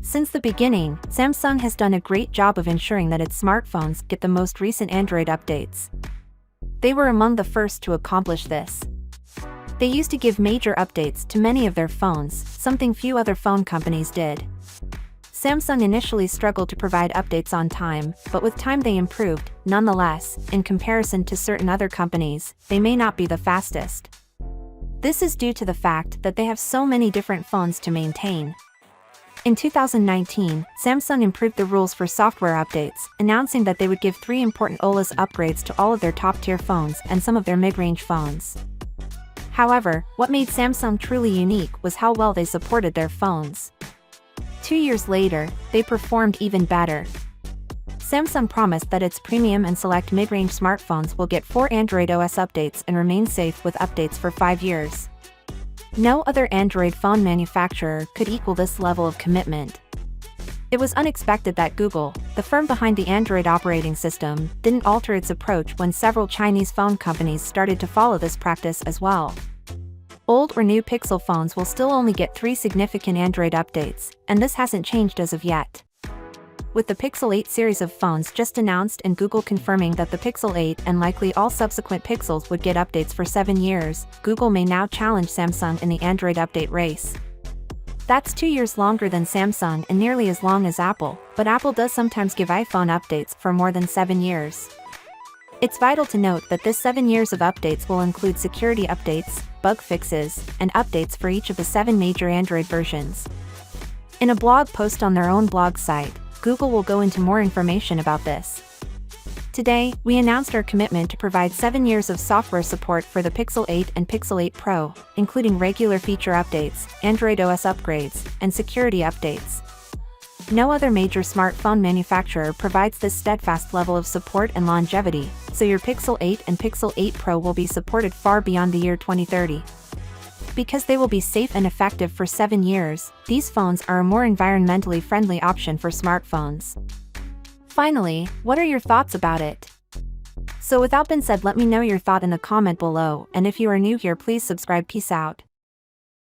Since the beginning, Samsung has done a great job of ensuring that its smartphones get the most recent Android updates. They were among the first to accomplish this. They used to give major updates to many of their phones, something few other phone companies did. Samsung initially struggled to provide updates on time, but with time they improved. Nonetheless, in comparison to certain other companies, they may not be the fastest. This is due to the fact that they have so many different phones to maintain. In 2019, Samsung improved the rules for software updates, announcing that they would give 3 important OLED upgrades to all of their top-tier phones and some of their mid-range phones. However, what made Samsung truly unique was how well they supported their phones. 2 years later, they performed even better. Samsung promised that its premium and select mid-range smartphones will get 4 Android OS updates and remain safe with updates for 5 years. No other Android phone manufacturer could equal this level of commitment. It was unexpected that Google, the firm behind the Android operating system, didn't alter its approach when several Chinese phone companies started to follow this practice as well. Old or new Pixel phones will still only get 3 significant Android updates, and this hasn't changed as of yet. With the Pixel 8 series of phones just announced and Google confirming that the Pixel 8 and likely all subsequent Pixels would get updates for 7 years, Google may now challenge Samsung in the Android update race. That's 2 years longer than Samsung and nearly as long as Apple, but Apple does sometimes give iPhone updates for more than 7 years. It's vital to note that this 7 years of updates will include security updates, bug fixes, and updates for each of the 7 major Android versions. In a blog post on their own blog site, Google will go into more information about this. Today, we announced our commitment to provide 7 years of software support for the Pixel 8 and Pixel 8 Pro, including regular feature updates, Android OS upgrades, and security updates. No other major smartphone manufacturer provides this steadfast level of support and longevity, so your Pixel 8 and Pixel 8 Pro will be supported far beyond the year 2030. Because they will be safe and effective for 7 years, these phones are a more environmentally friendly option for smartphones. Finally, what are your thoughts about it? So without being said, let me know your thought in the comment below, and if you are new here, please subscribe. Peace out.